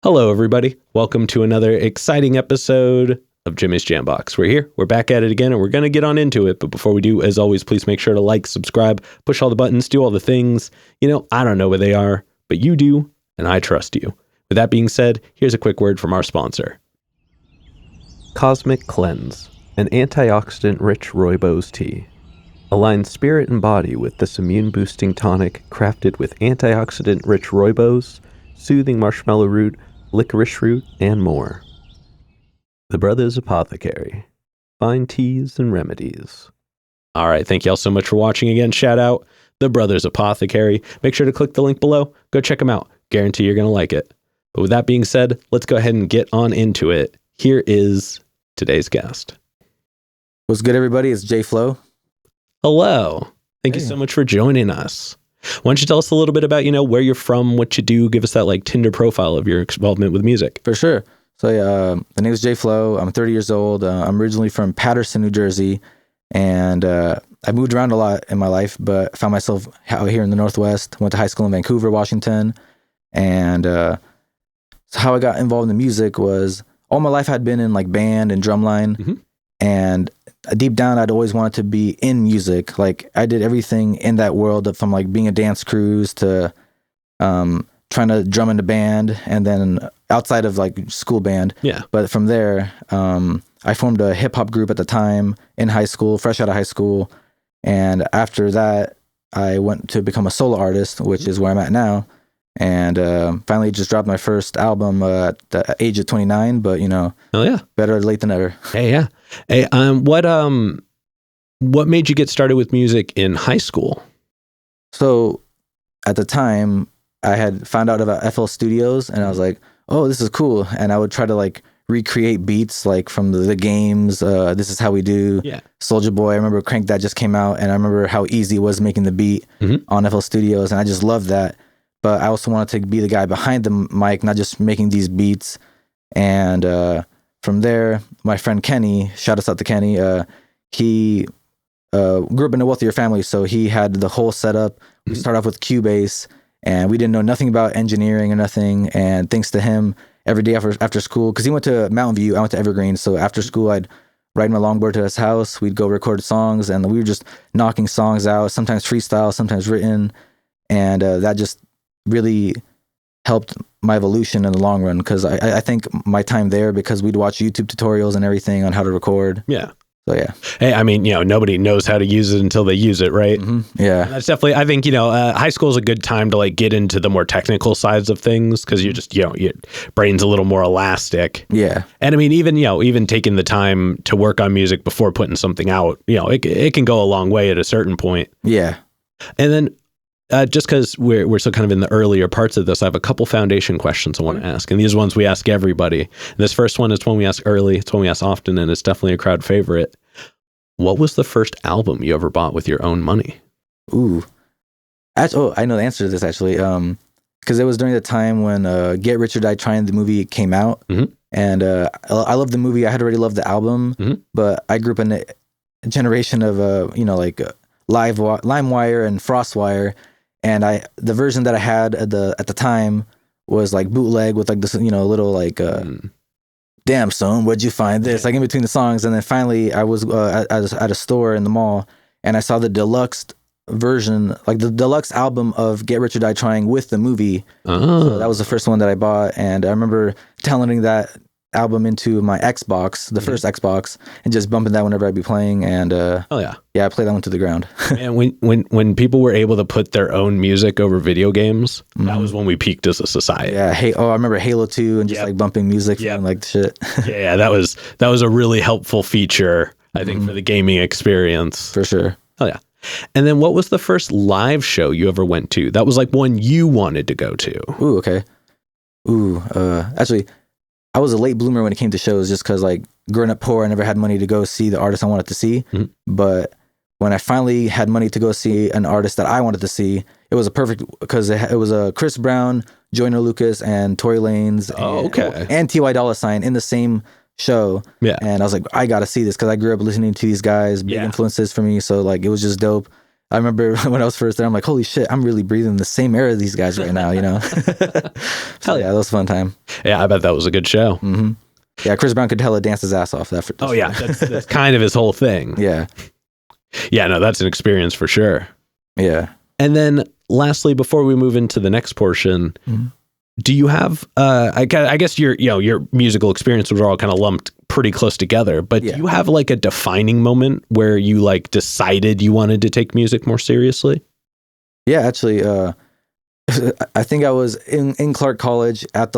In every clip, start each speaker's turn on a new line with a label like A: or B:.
A: Hello, everybody. Welcome to another exciting episode of Jimmy's Jambox. We're here. We're back at it again, and we're going to get on into it. But before we do, as always, please make sure to like, subscribe, push all the buttons, do all the things. You know, I don't know where they are, but you do, and I trust you. With that being said, here's a quick word from our sponsor. Cosmic Cleanse, an antioxidant-rich rooibos tea. Align spirit and body with this immune-boosting tonic crafted with antioxidant-rich rooibos, soothing marshmallow root, licorice root, and more. The Brothers Apothecary. Fine teas and remedies. All right, thank you all so much for watching again. Shout out The Brothers Apothecary. Make sure to click the link below. Go check them out. Guarantee you're going to like it. But with that being said, let's go ahead and get on into it. Here is today's guest.
B: What's good, everybody? It's Jayy Flowe.
A: Hello. Thank you so much for joining us. Why don't you tell us a little bit about, where you're from, what you do, give us that Tinder profile of your involvement with music.
B: For sure. So my name is Jayy Flowe. I'm 30 years old. I'm originally from Paterson, New Jersey, and I moved around a lot in my life, but found myself out here in the Northwest. Went to high school in Vancouver, Washington, and so how I got involved in music was all my life I'd been in band and drumline, and deep down I'd always wanted to be in music. I did everything in that world, from being a dance cruise to trying to drum in a band, and then outside of school band. Yeah. But from there, I formed a hip hop group at the time in high school, fresh out of high school. And after that, I went to become a solo artist, which is where I'm at now. And finally just dropped my first album at the age of 29, but better late than never.
A: Hey, yeah. Hey, what made you get started with music in high school?
B: So at the time, I had found out about FL Studios, and I was like, oh, this is cool. And I would try to recreate beats from the games. This Is How We Do. Yeah. Soulja Boy. I remember Crank That just came out, and I remember how easy it was making the beat on FL Studios, and I just loved that. But I also wanted to be the guy behind the mic, not just making these beats. And from there, my friend Kenny, shout us out to Kenny, he grew up in a wealthier family, so he had the whole setup. We started off with Cubase, and we didn't know nothing about engineering or nothing. And thanks to him, every day after school, because he went to Mountain View, I went to Evergreen, so after school I'd ride my longboard to his house, we'd go record songs, and we were just knocking songs out, sometimes freestyle, sometimes written, and that just really helped my evolution in the long run, because I think my time there, because we'd watch YouTube tutorials and everything on how to record. Yeah. So yeah.
A: Hey, I mean, nobody knows how to use it until they use it, right?
B: Yeah.
A: That's definitely, I think, high school is a good time to get into the more technical sides of things, because you're just, your brain's a little more elastic. Yeah. And I mean, even taking the time to work on music before putting something out, it can go a long way at a certain point.
B: Yeah.
A: And then, just because we're still kind of in the earlier parts of this, I have a couple foundation questions I want to ask. And these ones we ask everybody. And this first one is one we ask early. It's one we ask often, and it's definitely a crowd favorite. What was the first album you ever bought with your own money?
B: Ooh. I know the answer to this, actually. Because it was during the time when Get Rich or Die Trying, the movie, came out. And I loved the movie. I had already loved the album. But I grew up in a generation of, LimeWire and FrostWire. And the version that I had at the time was bootleg with this, little damn son, where'd you find this? In between the songs. And then finally I was at a store in the mall, and I saw the deluxe version, the deluxe album of Get Rich or Die Trying with the movie. So that was the first one that I bought. And I remember downloading that album into my Xbox, the first Xbox, and just bumping that whenever I'd be playing. And I played that one to the ground.
A: And when people were able to put their own music over video games, that was when we peaked as a society.
B: Yeah. I remember Halo 2 and just bumping music from shit.
A: Yeah, that was a really helpful feature, I think, for the gaming experience.
B: For sure.
A: Oh yeah. And then what was the first live show you ever went to? That was one you wanted to go to.
B: Ooh, okay. Actually, I was a late bloomer when it came to shows, just because growing up poor, I never had money to go see the artist I wanted to see. But when I finally had money to go see an artist that I wanted to see, it was a perfect, because it was a Chris Brown, Joyner Lucas, and Tory Lanez, and T.Y. Dolla $ign in the same show.
A: Yeah.
B: And I was like, I gotta see this, because I grew up listening to these guys, big influences for me. So like, it was just dope. I remember when I was first there, I'm like, holy shit, I'm really breathing the same air as these guys right now, you know? So yeah, that was a fun time.
A: Yeah, I bet that was a good show.
B: Yeah, Chris Brown could hella dance his ass off.
A: That's kind of his whole thing.
B: Yeah.
A: Yeah, no, that's an experience for sure.
B: Yeah.
A: And then lastly, before we move into the next portion, do you have, I guess your musical experience was all kind of lumped pretty close together, but do you have like a defining moment where you like decided you wanted to take music more seriously?
B: Yeah, actually, I think I was in Clark College at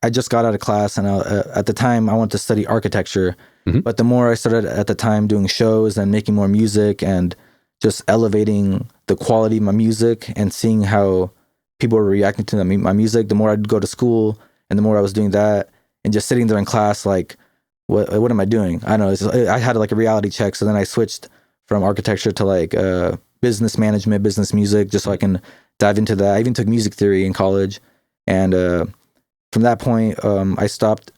B: I just got out of class, and at the time I wanted to study architecture, but the more I started at the time doing shows and making more music and just elevating the quality of my music and seeing how people were reacting to my music, the more I'd go to school and the more I was doing that and just sitting there in class like, what am I doing? I don't know. I had like a reality check, so then I switched from architecture to like business management, business music, just so I can dive into that. I even took music theory in college, and from that point, I stopped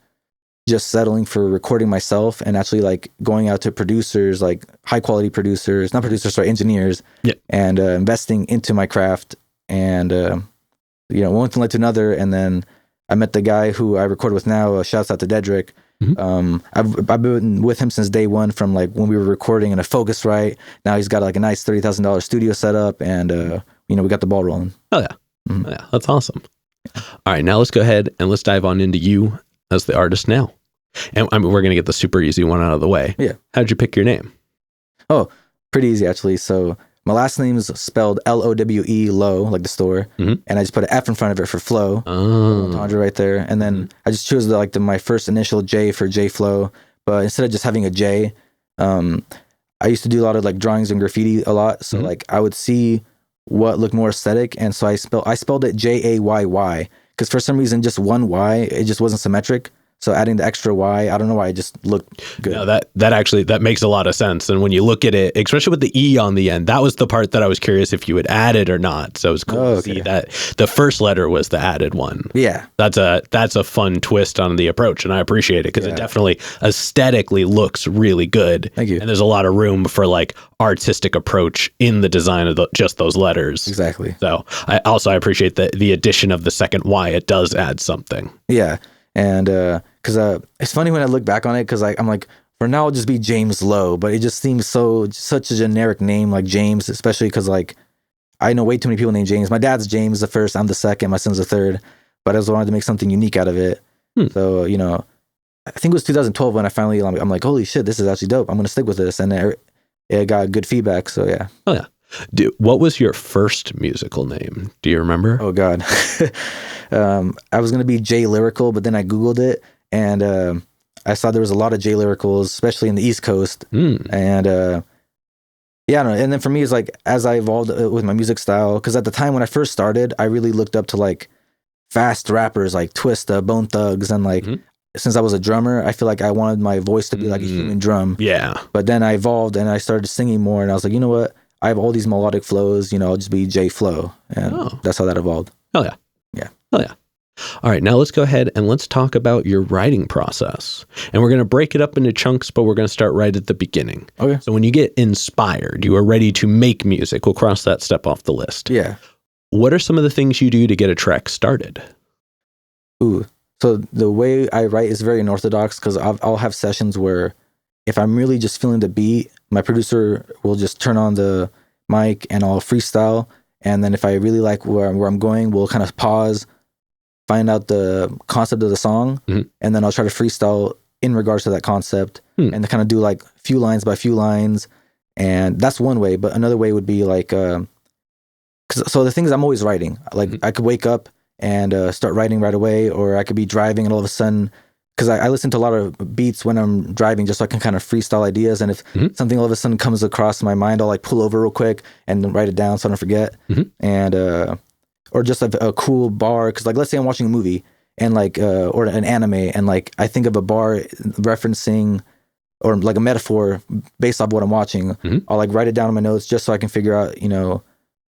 B: just settling for recording myself and actually like going out to producers, like high quality producers, not producers, sorry, engineers, and investing into my craft. And one thing led to another, and then I met the guy who I record with now. Shouts out to Dedrick. I've been with him since day one, from like when we were recording in a Focusrite. Now he's got like a nice $30,000 studio set up, and we got the ball rolling.
A: Oh yeah, that's awesome. All right, now let's go ahead and let's dive on into you as the artist now. And we're gonna get the super easy one out of the way. Yeah. How'd you pick your name?
B: Oh, pretty easy actually. So my last name is spelled Lowe, Lowe, like the store, and I just put an F in front of it for Flow. Entendre right there, and then I just chose my first initial J for Jayy Flowe. But instead of just having a J, I used to do a lot of like drawings and graffiti a lot. So like I would see what looked more aesthetic, and so I spelled it Jayy, because for some reason just one Y, it just wasn't symmetric. So adding the extra Y, I don't know why, it just looked good.
A: No, that makes a lot of sense. And when you look at it, especially with the E on the end, that was the part that I was curious if you would add it or not. So it was cool to see that the first letter was the added one.
B: Yeah.
A: That's a fun twist on the approach, and I appreciate it because it definitely aesthetically looks really good.
B: Thank you.
A: And there's a lot of room for like artistic approach in the design of just those letters.
B: Exactly.
A: So I appreciate the addition of the second Y. It does add something.
B: Yeah. And because it's funny when I look back on it, because I'm like, for now I'll just be James Lowe, but it just seems such a generic name, like James, especially because like I know way too many people named James. My dad's James the first, I'm the second, my son's the third, but I just wanted to make something unique out of it. So I think it was 2012 when I finally I'm like, holy shit, this is actually dope. I'm gonna stick with this, and it got good feedback. So yeah.
A: Oh yeah. What was your first musical name? Do you remember?
B: Oh God. I was going to be Jay Lyrical, but then I Googled it, and I saw there was a lot of Jay Lyricals, especially in the East Coast. And I don't know. And then for me, it's like, as I evolved with my music style, because at the time when I first started, I really looked up to like fast rappers like Twista, Bone Thugs, and like, since I was a drummer, I feel like I wanted my voice to be like a human drum.
A: Yeah.
B: But then I evolved and I started singing more, and I was like, you know what? I have all these melodic flows, I'll just be Jayy Flowe. And that's how that evolved.
A: Oh, yeah.
B: Yeah.
A: Oh, yeah. All right, now let's go ahead and let's talk about your writing process. And we're going to break it up into chunks, but we're going to start right at the beginning.
B: Okay.
A: So when you get inspired, you are ready to make music. We'll cross that step off the list.
B: Yeah.
A: What are some of the things you do to get a track started?
B: Ooh. So the way I write is very unorthodox, because I'll have sessions where if I'm really just feeling the beat, my producer will just turn on the mic and I'll freestyle. And then if I really like where I'm going, we'll kind of pause, find out the concept of the song, and then I'll try to freestyle in regards to that concept, and kind of do like few lines by few lines. And that's one way. But another way would be like, so the thing is, I'm always writing. Like I could wake up and start writing right away, or I could be driving and all of a sudden, because I listen to a lot of beats when I'm driving, just so I can kind of freestyle ideas. And if something all of a sudden comes across my mind, I'll like pull over real quick and write it down so I don't forget. And or just a cool bar, because like let's say I'm watching a movie and like or an anime, and like I think of a bar referencing or like a metaphor based off what I'm watching, I'll like write it down in my notes just so I can figure out,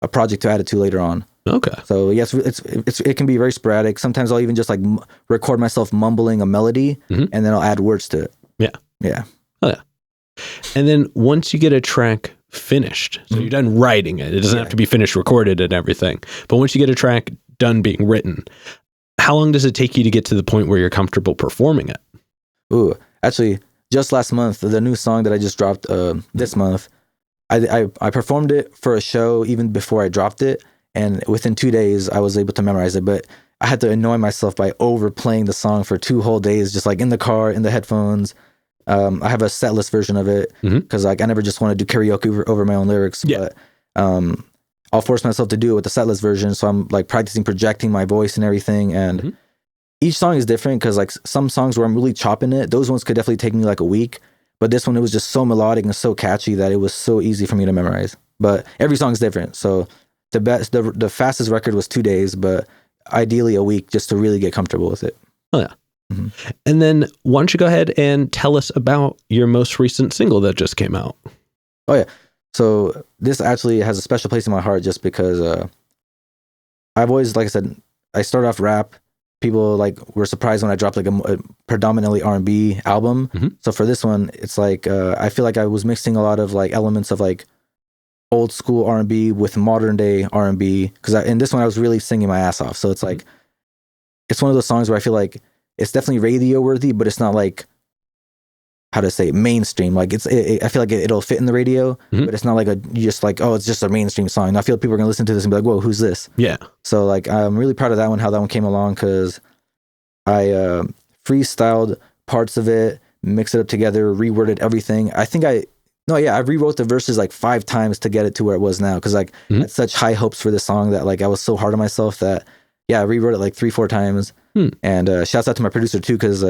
B: a project to add it to later on.
A: Okay.
B: So yes, it can be very sporadic. Sometimes I'll even just like record myself mumbling a melody, and then I'll add words to it.
A: Yeah.
B: Yeah.
A: Oh yeah. And then once you get a track finished, so you're done writing it. It doesn't have to be finished recorded and everything. But once you get a track done being written, how long does it take you to get to the point where you're comfortable performing it?
B: Ooh, actually, just last month, the new song that I just dropped this month, I performed it for a show even before I dropped it. And within 2 days, I was able to memorize it. But I had to annoy myself by overplaying the song for 2 whole days, just like in the car, in the headphones. I have a set list version of it because like I never just want to do karaoke over my own lyrics.
A: Yeah.
B: But I'll force myself to do it with the set list version. So I'm like practicing projecting my voice and everything. And each song is different because like some songs where I'm really chopping it, those ones could definitely take me like a week. But this one, it was just so melodic and so catchy that it was so easy for me to memorize. But every song is different. So the fastest record was 2 days, but ideally a week just to really get comfortable with it.
A: Oh yeah. And then why don't you go ahead and tell us about your most recent single that just came out?
B: Oh yeah. So this actually has a special place in my heart just because I've always, like I said, I started off rap. People like were surprised when I dropped like a predominantly R&B album. So for this one, it's like I feel like I was mixing a lot of like elements of like old school R&B with modern day R&B, because in this one I was really singing my ass off. So it's like it's one of those songs where I feel like it's definitely radio worthy, but it's not like, how to say, mainstream. Like I feel like it'll fit in the radio, but it's not like just like, oh, it's just a mainstream song. And I feel like people are gonna listen to this and be like, whoa, who's this? Yeah. So like I'm really proud of that one, how that one came along, because I freestyled parts of it, mixed it up together, reworded everything. I rewrote the verses like 5 times to get it to where it was now, because like I had such high hopes for this song that like I was so hard on myself that I rewrote it like 3-4 times. And shouts out to my producer too, because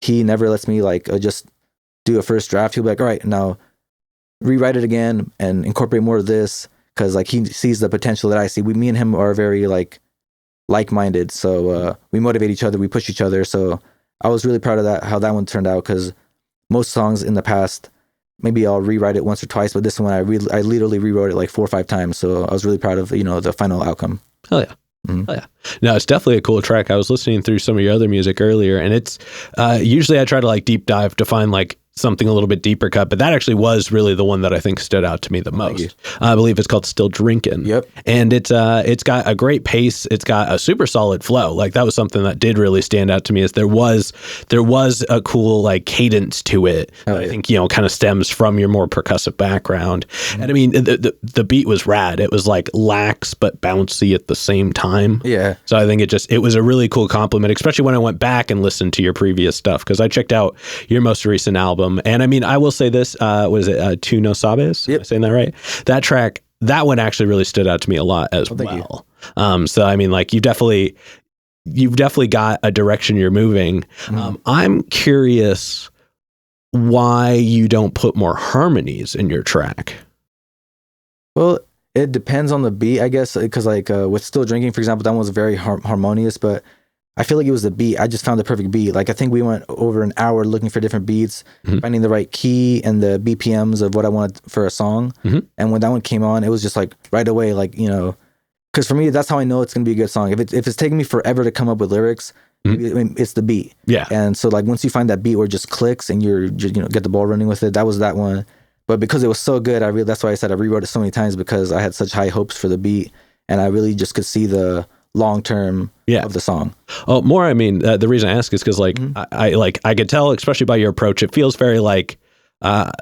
B: he never lets me like just do a first draft. He'll be like, all right, now rewrite it again and incorporate more of this, because like he sees the potential that I see. Me and him are very like-minded, so we motivate each other, we push each other. So I was really proud of that, how that one turned out, because most songs in the past, maybe I'll rewrite it once or twice, but this one I literally rewrote it like 4 or 5 times. So I was really proud of the final outcome.
A: Oh yeah. Oh yeah. No, it's definitely a cool track. I was listening through some of your other music earlier, and it's usually I try to like deep dive to find like something a little bit deeper cut, but that actually was really the one that I think stood out to me the most. I believe it's called Still Drinking. Yep. And it's got a great pace. It's got a super solid flow. Like that was something that did really stand out to me, is there was a cool like cadence to it. That I think, kind of stems from your more percussive background. And I mean, the beat was rad. It was like lax, but bouncy at the same time. Yeah. So I think it was a really cool compliment, especially when I went back and listened to your previous stuff, because I checked out your most recent album. And I mean, I will say this, was it Tu No Sabes? Yep. Am I saying that right? That track, that one actually really stood out to me a lot as well. So I mean, like you've definitely got a direction you're moving. I'm curious why you don't put more harmonies in your track.
B: Well, it depends on the beat, I guess, because like with Still Drinking, for example, that one was very harmonious, but I feel like it was the beat. I just found the perfect beat. Like I think we went over an hour looking for different beats, finding the right key and the BPMs of what I wanted for a song. And when that one came on, it was just like right away, like, because for me, that's how I know it's going to be a good song. If it's taking me forever to come up with lyrics, it's the beat. Yeah. And so like once you find that beat where it just clicks and you're get the ball running with it, that was that one. But because it was so good, that's why I said I rewrote it so many times, because I had such high hopes for the beat, and I really just could see the long term of the song.
A: Oh, more. I mean, the reason I ask is because like I could tell, especially by your approach, it feels very like I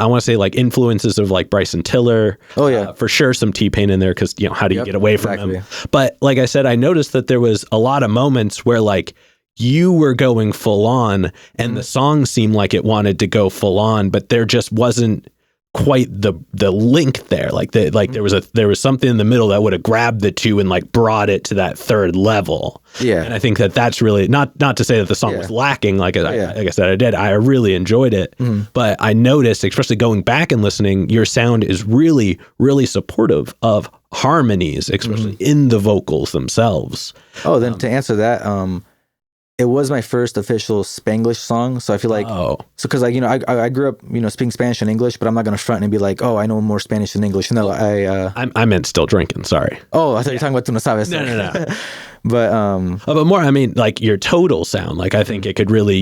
A: want to say like influences of like Bryson Tiller. Oh yeah, for sure, some T-Pain in there, because how do you get away from him? But like I said, I noticed that there was a lot of moments where like you were going full on, and the song seemed like it wanted to go full on, but there just wasn't quite the link there. Like there was something in the middle that would have grabbed the two and like brought it to that third level. Yeah. And I think that's really not to say that the song was lacking. Like I said, I really enjoyed it, but I noticed, especially going back and listening, your sound is really, really supportive of harmonies, especially in the vocals themselves.
B: Oh, then to answer that, it was my first official Spanglish song. So I feel like, so because like, I grew up, speaking Spanish and English, but I'm not going to front and be like, oh, I know more Spanish than English. No,
A: I meant still drinking. Sorry.
B: Oh, I thought you were talking about Tu No Sabes.
A: No.
B: But
A: more, I mean, like your total sound, like I think it could really,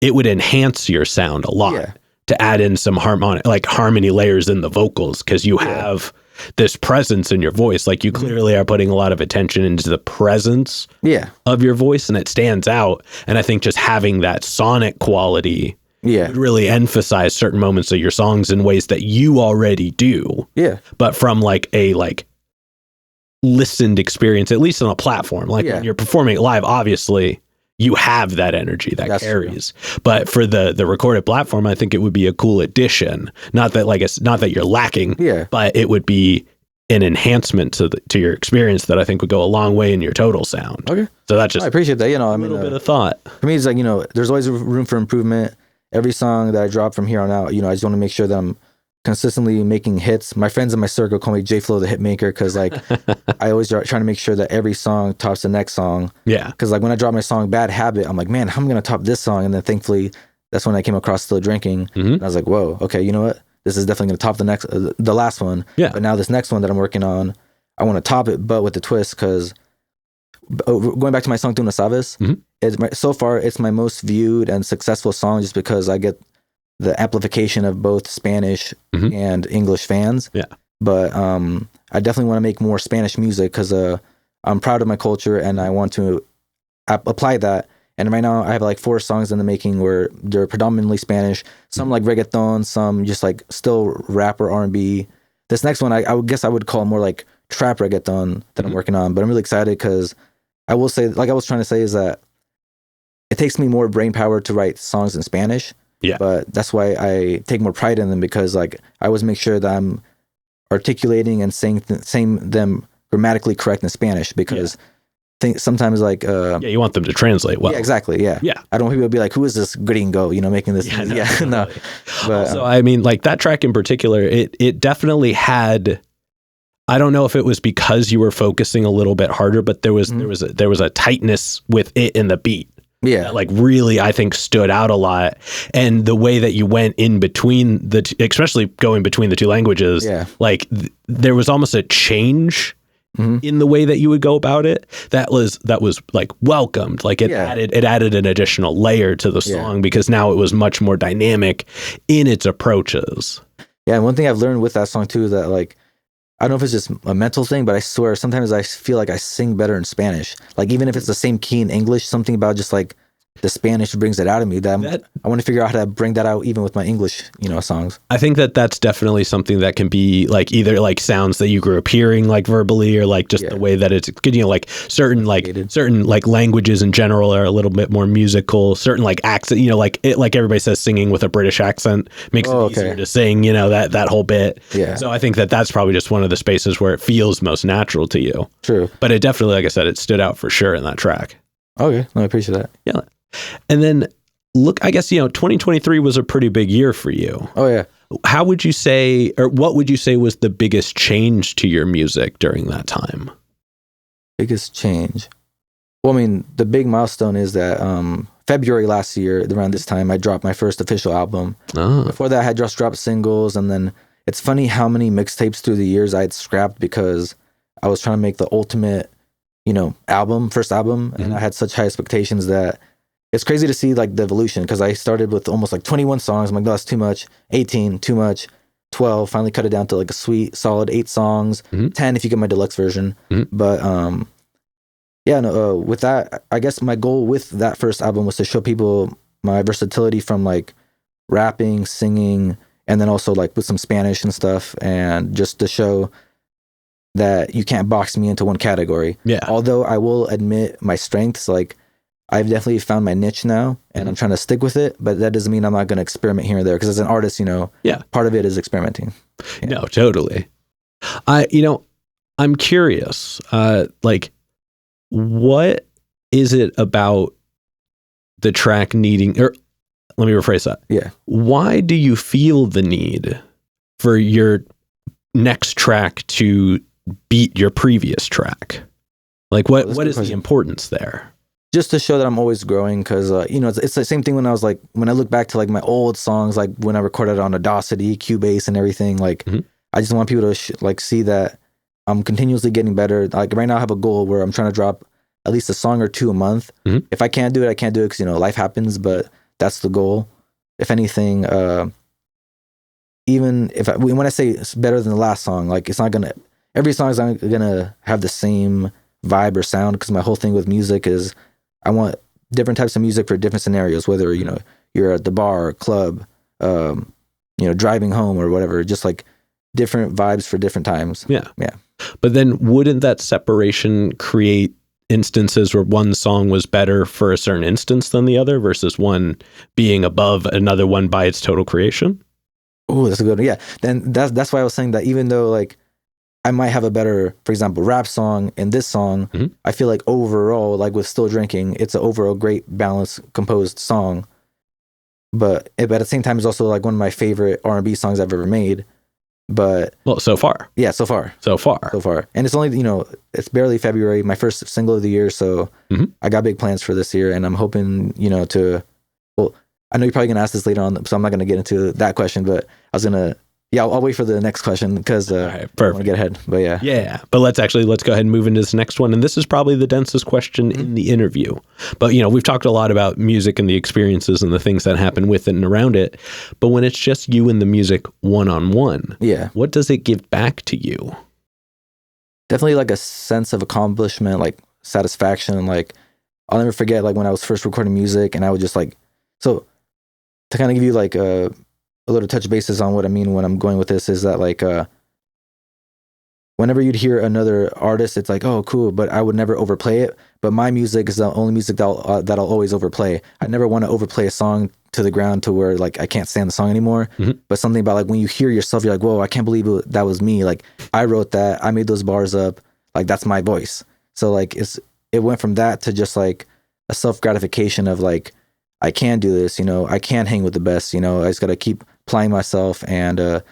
A: it would enhance your sound a lot to add in some harmony layers in the vocals. Cause you have this presence in your voice. Like you clearly are putting a lot of attention into the presence of your voice, and it stands out. And I think just having that sonic quality would really emphasize certain moments of your songs in ways that you already do. Yeah. But from like a listened experience, at least on a platform, like when you're performing it live, obviously you have that energy that carries. True. But for the recorded platform, I think it would be a cool addition. Not that you're lacking, but it would be an enhancement to your experience that I think would go a long way in your total sound. Okay. So that's just,
B: I appreciate that.
A: A little bit of thought.
B: For me, it's like, there's always room for improvement. Every song that I drop from here on out, I just want to make sure that I'm consistently making hits. My friends in my circle call me Jayy Flowe, the hit maker, because like I always try to make sure that every song tops the next song. Yeah. Because like when I drop my song Bad Habit, I'm like, man, how am I going to top this song? And then thankfully, that's when I came across Still Drinking. And I was like, whoa, okay, you know what? This is definitely going to top the last one. Yeah. But now this next one that I'm working on, I want to top it, but with the twist, because going back to my song Tu No Sabes, so far it's my most viewed and successful song just because I get the amplification of both Spanish and English fans. Yeah. But I definitely want to make more Spanish music because I'm proud of my culture and I want to apply that. And right now I have like 4 songs in the making where they're predominantly Spanish, some like reggaeton, some just like still rap or R&B. This next one, I would guess I would call more like trap reggaeton that I'm working on. But I'm really excited because I will say, like I was trying to say, is that it takes me more brain power to write songs in Spanish. Yeah. But that's why I take more pride in them, because like I always make sure that I'm articulating and saying them grammatically correct in Spanish, because sometimes like
A: you want them to translate well.
B: Yeah, exactly. Yeah. I don't want people to be like, who is this gringo, making this? No. But
A: also, I mean, like that track in particular, it definitely had, I don't know if it was because you were focusing a little bit harder, but there was a tightness with it in the beat. Yeah, that like really, I think stood out a lot, and the way that you went in between especially going between the 2 languages, like there was almost a change in the way that you would go about it. That was like welcomed. Like it added an additional layer to the song because now it was much more dynamic in its approaches.
B: Yeah, and one thing I've learned with that song too is that like, I don't know if it's just a mental thing, but I swear sometimes I feel like I sing better in Spanish. Like even if it's the same key in English, something about just like the Spanish brings it out of me. I want to figure out how to bring that out even with my English, songs.
A: I think that's definitely something that can be like either like sounds that you grew up hearing like verbally, or like just the way that it's good. Like certain languages in general are a little bit more musical. Certain like accent, like everybody says, singing with a British accent makes it easier to sing. That whole bit. Yeah. So I think that's probably just one of the spaces where it feels most natural to you. True. But it definitely, like I said, it stood out for sure in that track.
B: Okay, I appreciate that.
A: Yeah. And then look, I guess, 2023 was a pretty big year for you.
B: Oh, yeah.
A: How would you say, or what would you say was the biggest change to your music during that time?
B: Biggest change? Well, I mean, the big milestone is that February last year, around this time, I dropped my first official album. Oh. Before that, I had just dropped singles. And then it's funny how many mixtapes through the years I had scrapped because I was trying to make the ultimate, first album. And I had such high expectations that it's crazy to see like the evolution, because I started with almost like 21 songs. I'm like, no, that's too much. 18, too much. 12, finally cut it down to like a sweet, solid 8 songs. 10 if you get my deluxe version. But with that, I guess my goal with that first album was to show people my versatility from like rapping, singing, and then also like with some Spanish and stuff, and just to show that you can't box me into one category. Yeah. Although I will admit my strengths, like I've definitely found my niche now, and I'm trying to stick with it, but that doesn't mean I'm not going to experiment here and there, because as an artist, part of it is experimenting.
A: Yeah. No, totally. I'm curious, like, what is it about the track needing, or let me rephrase that. Yeah. Why do you feel the need for your next track to beat your previous track? Like what is the importance there?
B: just to show that I'm always growing, because it's the same thing when I look back to like my old songs, like when I recorded on Audacity, Cubase, and everything. Like I just want people to like see that I'm continuously getting better. Like right now, I have a goal where I'm trying to drop at least a song or two a month. If I can't do it, I can't do it because life happens. But that's the goal. If anything, even if when I say it's better than the last song, like every song is not gonna have the same vibe or sound, because my whole thing with music is I want different types of music for different scenarios, whether, you're at the bar or club, driving home or whatever, just like different vibes for different times.
A: Yeah.
B: Yeah.
A: But then wouldn't that separation create instances where one song was better for a certain instance than the other versus one being above another one by its total creation?
B: Oh, that's a good one. Yeah. Then that's why I was saying that even though like I might have a better, for example, rap song in this song, I feel like overall, like with Still Drinking, it's an overall great, balanced, composed song. But at the same time, it's also like one of my favorite R&B songs I've ever made. But
A: so far.
B: Yeah, so far. And it's only, it's barely February, my first single of the year. So I got big plans for this year, and I'm hoping, I know you're probably going to ask this later on, so I'm not going to get into that question, but I was going to, I'll wait for the next question because I want to get ahead. But yeah.
A: Yeah. But let's go ahead and move into this next one. And this is probably the densest question in the interview. But, we've talked a lot about music and the experiences and the things that happen with it and around it. But when it's just you and the music one-on-one, what does it give back to you?
B: Definitely like a sense of accomplishment, like satisfaction. Like I'll never forget like when I was first recording music, and I would just like, so to kind of give you like a little touch bases on what I mean when I'm going with this is that like whenever you'd hear another artist, it's like, oh cool, but I would never overplay it. But my music is the only music that I'll always overplay. I never want to overplay a song to the ground to where like I can't stand the song anymore. But something about like when you hear yourself, you're like, whoa, I can't believe that was me. Like I wrote that, I made those bars up, like that's my voice. So like it went from that to just like a self gratification of like, I can do this, I can hang with the best, I just got to keep applying myself, and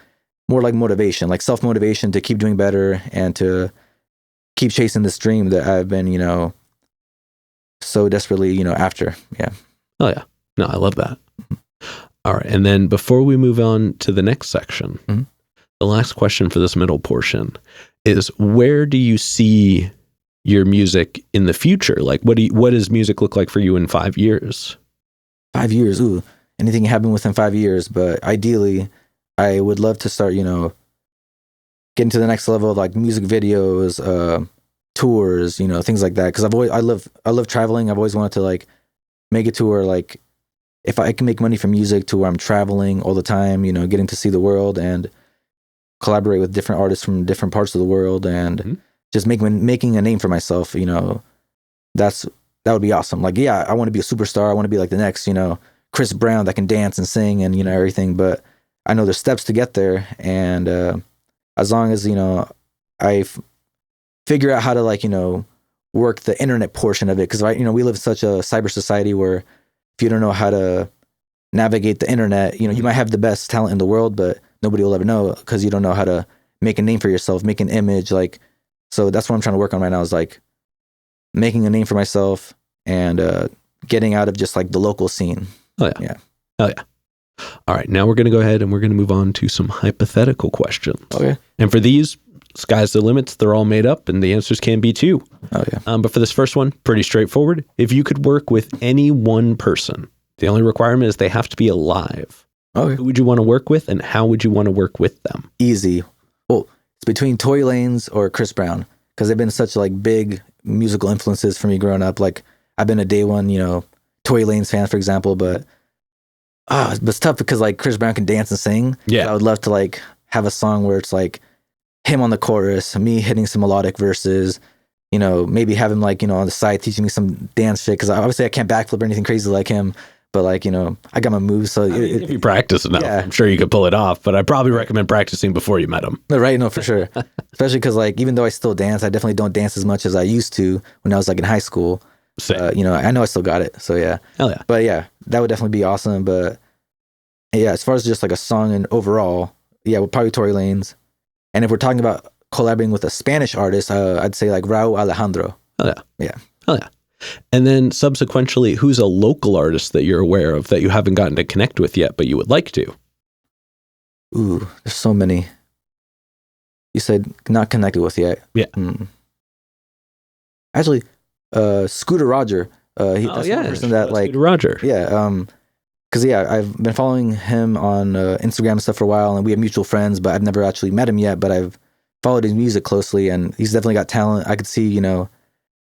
B: more like motivation, like self-motivation to keep doing better and to keep chasing this dream that I've been, so desperately, after. Yeah.
A: Oh yeah. No, I love that. All right. And then before we move on to the next section, the last question for this middle portion is, where do you see your music in the future? Like what does music look like for you in 5 years?
B: 5 years. Ooh, anything can happen within 5 years, but ideally I would love to start, getting to the next level of like music videos, tours, things like that. Cause I love traveling. I've always wanted to like make it to where like, if I can make money from music to where I'm traveling all the time, getting to see the world and collaborate with different artists from different parts of the world, and just making a name for myself, that would be awesome. Like, yeah, I want to be a superstar. I want to be like the next, Chris Brown that can dance and sing and, everything. But I know there's steps to get there. And as long as, I figure out how to like, work the internet portion of it. Because, we live in such a cyber society where if you don't know how to navigate the internet, you might have the best talent in the world, but nobody will ever know because you don't know how to make a name for yourself, make an image. Like, so that's what I'm trying to work on right now, is like making a name for myself and getting out of just like the local scene.
A: Oh yeah. Oh yeah. All right. Now we're going to go ahead and we're going to move on to some hypothetical questions.
B: Okay.
A: And for these, sky's the limits. They're all made up and the answers can be too.
B: Oh yeah.
A: But for this first one, pretty straightforward. If you could work with any one person, the only requirement is they have to be alive.
B: Okay.
A: Who would you want to work with and how would you want to work with them?
B: Easy. Well, it's between Tory Lanez or Chris Brown, because they've been such like big musical influences for me growing up. Like I've been a day one, Tory Lanez fan, for example, but it's tough because like Chris Brown can dance and sing.
A: Yeah.
B: I would love to like have a song where it's like him on the chorus, me hitting some melodic verses, maybe have him like, on the side teaching me some dance shit. Cause obviously I can't backflip or anything crazy like him, but like, I got my moves. So
A: if you practice enough, yeah. I'm sure you could pull it off, but I probably recommend practicing before you met him.
B: Right. No, for sure. Especially cause like, even though I still dance, I definitely don't dance as much as I used to when I was like in high school. I know I still got it. So yeah.
A: Hell yeah.
B: But yeah, that would definitely be awesome. But yeah, as far as just like a song and overall, yeah, we'll probably Tory Lanez. And if we're talking about collaborating with a Spanish artist, I'd say like Raúl Alejandro.
A: Oh yeah.
B: Yeah.
A: Oh yeah. And then subsequently, who's a local artist that you're aware of that you haven't gotten to connect with yet, but you would like to?
B: Ooh, there's so many. You said not connected with yet.
A: Yeah.
B: Actually, Scooter Roger. That's one person that like
A: Scooter Roger.
B: Yeah. Because I've been following him on Instagram and stuff for a while, and we have mutual friends, but I've never actually met him yet. But I've followed his music closely, and he's definitely got talent. I could see,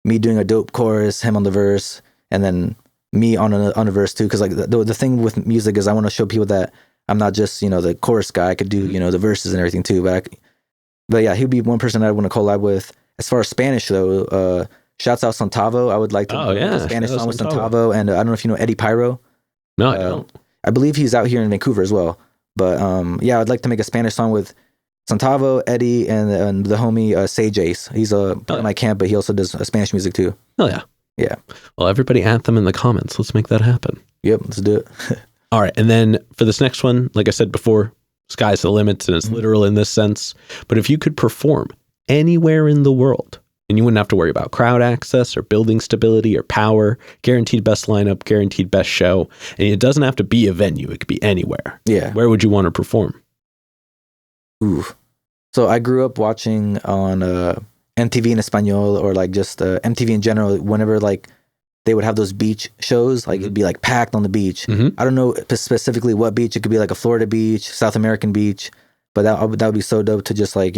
B: me doing a dope chorus, him on the verse, and then me on a verse too. Because like the thing with music is I want to show people that I'm not just the chorus guy. I could do the verses and everything too. But yeah, he'd be one person I want to collab with. As far as Spanish though, shouts out Santavo. I would like to do a Spanish song with Santavo, and I don't know if you know Eddie Pyro.
A: No, I don't.
B: I believe he's out here in Vancouver as well. But I'd like to make a Spanish song with Santavo, Eddie, and the homie Sage Ace. He's a part of my camp, but he also does Spanish music too.
A: Oh yeah.
B: Yeah.
A: Well, everybody at them in the comments. Let's make that happen.
B: Yep, let's do it.
A: All right. And then for this next one, like I said before, sky's the limit, and it's literal in this sense. But if you could perform anywhere in the world, and you wouldn't have to worry about crowd access or building stability or power, guaranteed best lineup, guaranteed best show, and it doesn't have to be a venue. It could be anywhere.
B: Yeah.
A: Where would you want to perform?
B: Ooh. So I grew up watching on MTV in Espanol, or like just MTV in general. Whenever like they would have those beach shows, like it'd be like packed on the beach. I don't know specifically what beach. It could be like a Florida beach, South American beach, but that would be so dope to just like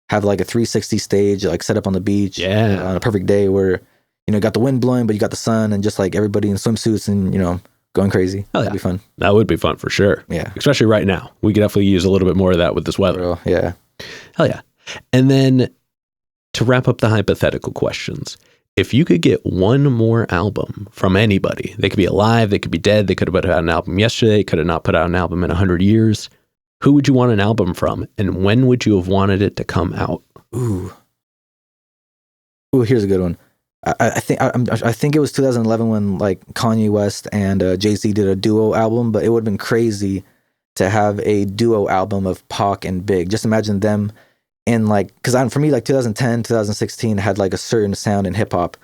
B: have like a 360 stage like set up on the beach.
A: Yeah.
B: On a perfect day where you got the wind blowing, but you got the sun, and just like everybody in swimsuits and going crazy.
A: Oh,
B: that'd be fun.
A: That would be fun for sure.
B: Yeah.
A: Especially right now. We could definitely use a little bit more of that with this weather.
B: Real, yeah.
A: Hell yeah. And then to wrap up the hypothetical questions, if you could get one more album from anybody, they could be alive, they could be dead, they could have put out an album yesterday, could have not put out an album in 100 years. Who would you want an album from, and when would you have wanted it to come out?
B: Ooh, here's a good one. I think it was 2011 when like Kanye West and Jay-Z did a duo album, but it would have been crazy to have a duo album of Pac and Big. Just imagine them in like, because for me, like 2010, 2016 had like a certain sound in hip hop,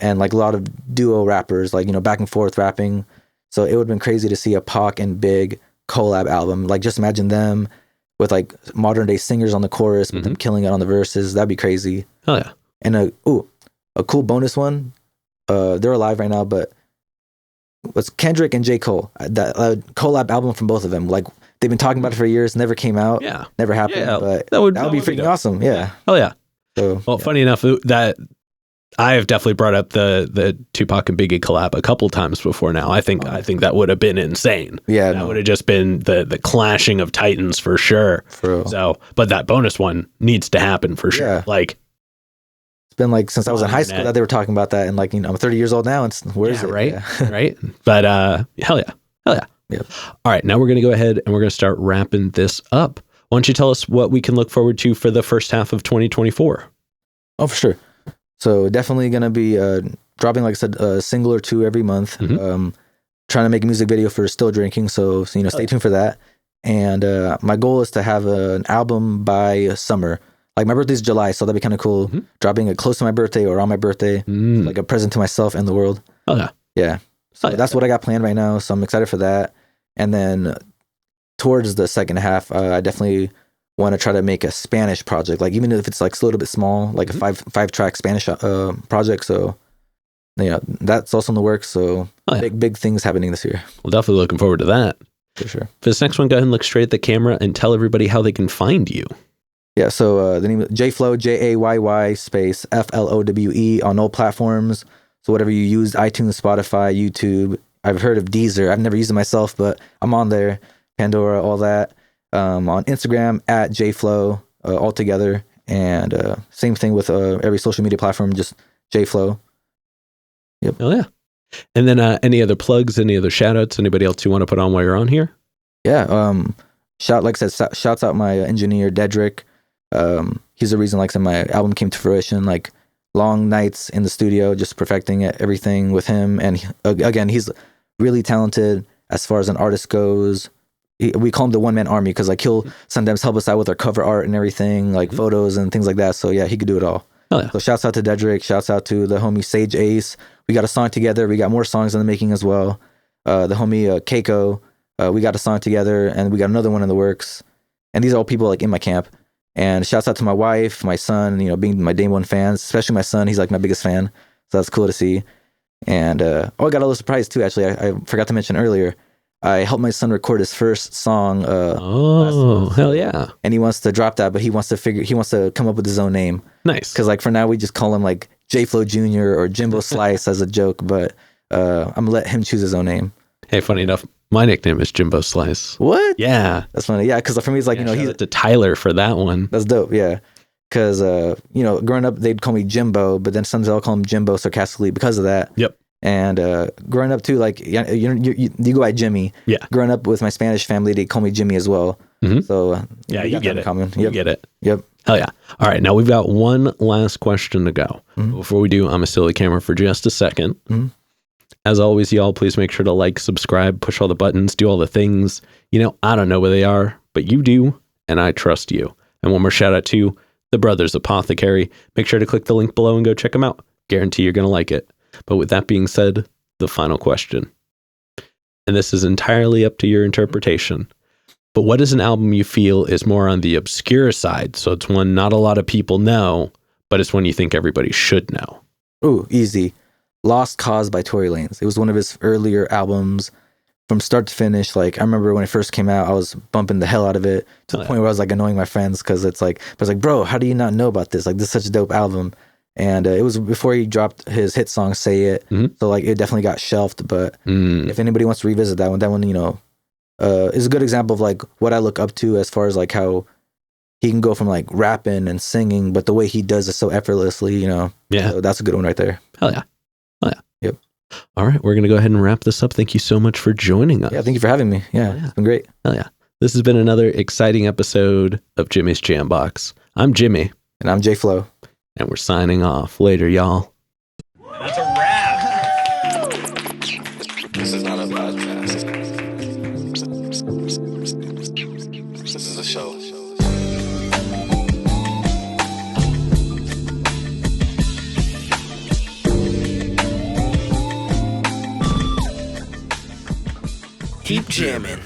B: and like a lot of duo rappers, like back and forth rapping. So it would have been crazy to see a Pac and Big collab album. Like just imagine them with like modern day singers on the chorus, with them killing it on the verses. That'd be crazy.
A: Oh yeah.
B: And a cool bonus one. They're alive right now, but was Kendrick and J. Cole. That collab album from both of them. Like they've been talking about it for years, never came out.
A: Yeah.
B: Never happened.
A: Yeah,
B: but that would be freaking awesome. Yeah.
A: Oh yeah.
B: So
A: well, funny enough that I have definitely brought up the Tupac and Biggie collab a couple times before now. I think that would have been insane.
B: Yeah.
A: That would have just been the clashing of titans for sure. So, but that bonus one needs to happen for sure.
B: Yeah.
A: Like
B: it's been like since I was in high school that they were talking about that, and like I'm 30 years old now, and where is it?
A: Right. Yeah. Right. But hell yeah.
B: Yep.
A: All right, now we're going to go ahead and we're going to start wrapping this up. Why don't you tell us what we can look forward to for the first half of 2024?
B: Oh, for sure. So definitely going to be dropping, like I said, a single or two every month. Trying to make a music video for Still Drinking. So stay tuned for that. And my goal is to have an album by summer. Like my birthday's July, so that'd be kind of cool. Dropping it close to my birthday or on my birthday, like a present to myself and the world.
A: Oh yeah.
B: Yeah. So that's what I got planned right now. So I'm excited for that. And then towards the second half, I definitely want to try to make a Spanish project. Like even if it's like a little bit small, like a five track Spanish project. So yeah, that's also in the works. So big things happening this year.
A: Well, definitely looking forward to that.
B: For sure.
A: For this next one, go ahead and look straight at the camera and tell everybody how they can find you.
B: Yeah, so the name is Jayy Flowe, Jayy space FLOWE on all platforms. So whatever you use, iTunes, Spotify, YouTube. I've heard of Deezer. I've never used it myself, but I'm on there. Pandora, all that. On Instagram at Jayy Flowe, all together. And same thing with every social media platform, just Jayy Flowe. Yep.
A: Oh yeah. And then any other plugs, any other shout outs, anybody else you want to put on while you're on here?
B: Yeah. Like I said, shouts out my engineer, Dedrick. He's the reason, like I said, my album came to fruition. Like long nights in the studio, just perfecting everything with him. And again, he's really talented as far as an artist goes. We call him the one-man army because like he'll sometimes help us out with our cover art and everything, like photos and things like that. So yeah, he could do it all.
A: Oh yeah.
B: So shouts out to Dedrick. Shouts out to the homie Sage Ace. We got a song together. We got more songs in the making as well. The homie Keiko. We got a song together, and we got another one in the works. And these are all people like in my camp. And shouts out to my wife, my son, being my day one fans, especially my son. He's like my biggest fan. So that's cool to see. And I got a little surprise too, actually. I forgot to mention earlier. I helped my son record his first song.
A: Oh, hell yeah.
B: And he wants to drop that, but he wants to come up with his own name.
A: Nice.
B: Because like for now, we just call him like Jayy Flowe Jr. or Jimbo Slice as a joke, but I'm going to let him choose his own name.
A: Hey, funny enough, my nickname is Jimbo Slice.
B: What?
A: Yeah.
B: That's funny. Yeah, because for me, it's like,
A: he's to Tyler for that one.
B: That's dope, yeah. Because, growing up, they'd call me Jimbo, but then sometimes I'll call him Jimbo sarcastically because of that.
A: Yep.
B: And growing up too, like you go by Jimmy.
A: Yeah.
B: Growing up with my Spanish family, they call me Jimmy as well.
A: Mm-hmm.
B: So
A: yeah, you get it.
B: Common.
A: You get it.
B: Yep.
A: Hell yeah. All right, now we've got one last question to go. Mm-hmm. Before we do, I'm gonna steal the camera for just a second. Mm-hmm. As always, y'all, please make sure to like, subscribe, push all the buttons, do all the things. I don't know where they are, but you do, and I trust you. And one more shout out to the Brothers Apothecary. Make sure to click the link below and go check them out. Guarantee you're gonna like it. But with that being said, the final question. And this is entirely up to your interpretation. But what is an album you feel is more on the obscure side? So it's one not a lot of people know, but it's one you think everybody should know.
B: Ooh, easy. Lost Cause by Tory Lanez. It was one of his earlier albums from start to finish. Like, I remember when it first came out, I was bumping the hell out of it to the point where I was like annoying my friends because it's like, I was like, bro, how do you not know about this? Like, this is such a dope album. And it was before he dropped his hit song, Say It. Mm-hmm. So, like, it definitely got shelved. But if anybody wants to revisit that one, is a good example of, like, what I look up to as far as, like, how he can go from, like, rapping and singing, but the way he does it so effortlessly, Yeah. So that's a good one right there.
A: Hell yeah. Hell yeah.
B: Yep.
A: All right. We're going to go ahead and wrap this up. Thank you so much for joining us.
B: Yeah, thank you for having me. Yeah, it's been great.
A: Hell yeah. This has been another exciting episode of Jimmy's Jambox. I'm Jimmy.
B: And I'm Jayy Flowe.
A: And we're signing off. Later, y'all.
C: That's a wrap. This is not a podcast. This is a show. Keep jamming.